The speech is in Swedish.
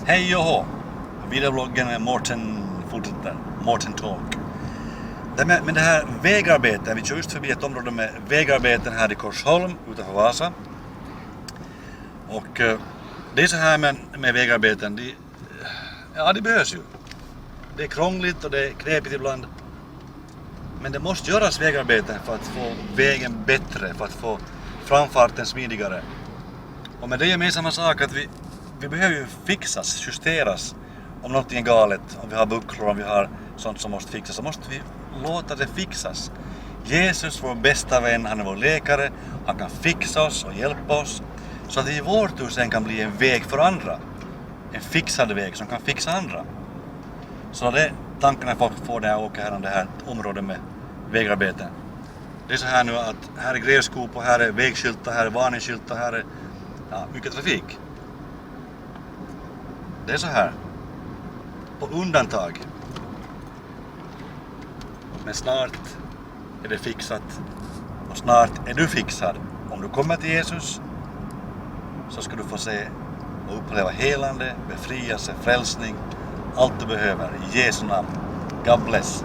Hej och hå! Videobloggen med Mårten fortsätter. Mårten Talk. Men det här vägarbeten, vi kör just förbi ett område med vägarbeten här i Korsholm utanför Vasa. Och det är så här med vägarbeten, det behövs ju. Det är krångligt och det är knepigt ibland. Men det måste göras vägarbeten för att få vägen bättre, för att få framfarten smidigare. Och med det gemensamma sak att vi behöver ju fixas, justeras om någonting är galet, om vi har bucklor, om vi har sånt som måste fixas, så måste vi låta det fixas. Jesus, vår bästa vän, han är vår läkare, han kan fixa oss och hjälpa oss så att det i vår tur sen kan bli en väg för andra. En fixad väg som kan fixa andra. Så det är tanken när folk får det här åka här om det här området med vägarbeten. Det är så här nu att här är grävskopor, här är vägskyltar, här är varningsskyltar, här är mycket trafik. Det är så här. På undantag. Men snart är det fixat. Och snart är du fixad. Om du kommer till Jesus så ska du få se och uppleva helande, befrielse, frälsning. Allt du behöver. I Jesu namn. God bless.